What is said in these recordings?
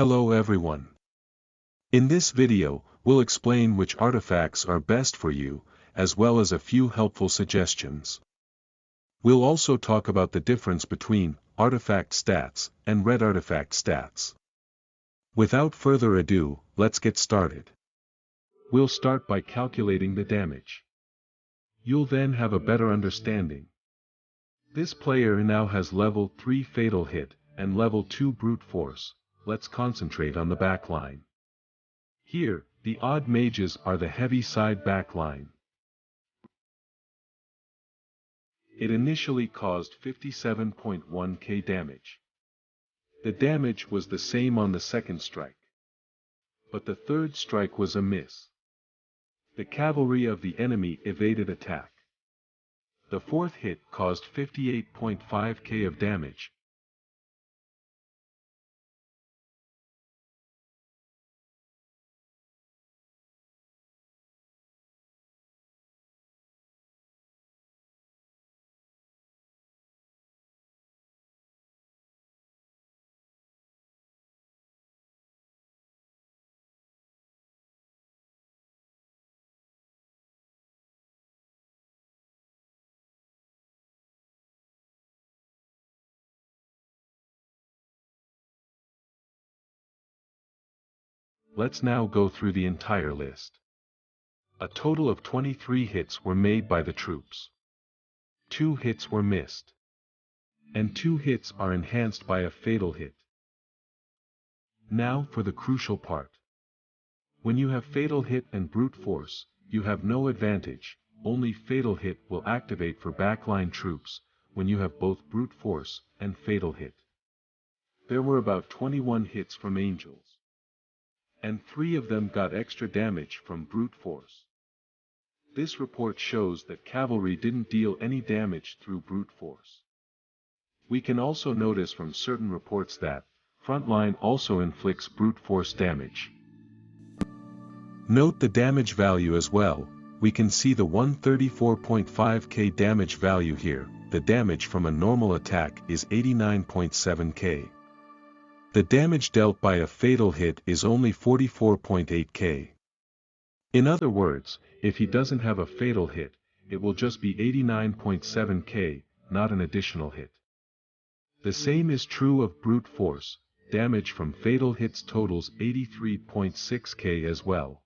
Hello everyone. In this video, we'll explain which artifacts are best for you, as well as a few helpful suggestions. We'll also talk about the difference between artifact stats and red artifact stats. Without further ado, let's get started. We'll start by calculating the damage. You'll then have a better understanding. This player now has level 3 Fatal Hit and level 2 Brute Force. Let's concentrate on the backline. Here, the odd mages are the heavy side backline. It initially caused 57.1k damage. The damage was the same on the second strike. But the third strike was a miss. The cavalry of the enemy evaded attack. The fourth hit caused 58.5k of damage. Let's now go through the entire list. A total of 23 hits were made by the troops. 2 hits were missed. And 2 hits are enhanced by a fatal hit. Now for the crucial part. When you have fatal hit and brute force, you have no advantage, only fatal hit will activate for backline troops, when you have both brute force and fatal hit. There were about 21 hits from angels. And 3 of them got extra damage from brute force. This report shows that cavalry didn't deal any damage through brute force. We can also notice from certain reports that frontline also inflicts brute force damage. Note the damage value as well. We can see the 134.5k damage value here. The damage from a normal attack is 89.7k. The damage dealt by a fatal hit is only 44.8k. In other words, if he doesn't have a fatal hit, it will just be 89.7k, not an additional hit. The same is true of brute force. Damage from fatal hits totals 83.6k as well.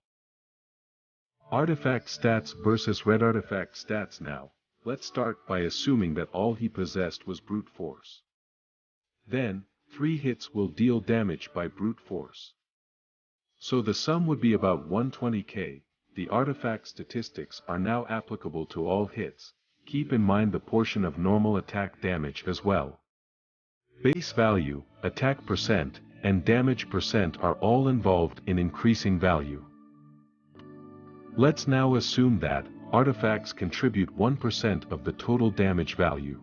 Artifact stats versus red artifact stats now. Let's start by assuming that all he possessed was brute force. Then, 3 hits will deal damage by brute force. So the sum would be about 120k. The artifact statistics are now applicable to all hits. Keep in mind the portion of normal attack damage as well. Base value, attack percent, and damage percent are all involved in increasing value. Let's now assume that artifacts contribute 1% of the total damage value.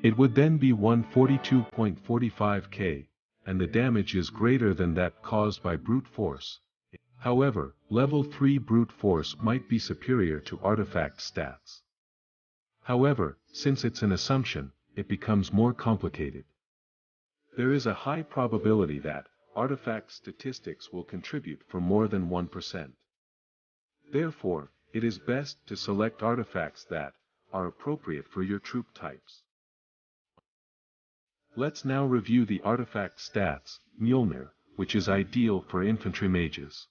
It would then be 142.45k, and the damage is greater than that caused by brute force. However, level 3 brute force might be superior to artifact stats. However, since it's an assumption, it becomes more complicated. There is a high probability that artifact statistics will contribute for more than 1%. Therefore, it is best to select artifacts that are appropriate for your troop types. Let's now review the artifact stats. Mjolnir, which is ideal for infantry mages.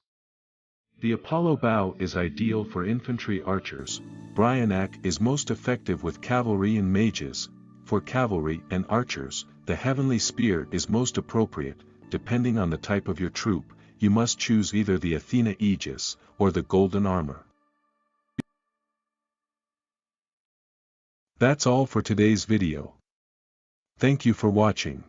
The Apollo Bow is ideal for infantry archers. Bryanak is most effective with cavalry and mages. For cavalry and archers, the Heavenly Spear is most appropriate. Depending on the type of your troop, you must choose either the Athena Aegis or the Golden Armor. That's all for today's video. Thank you for watching.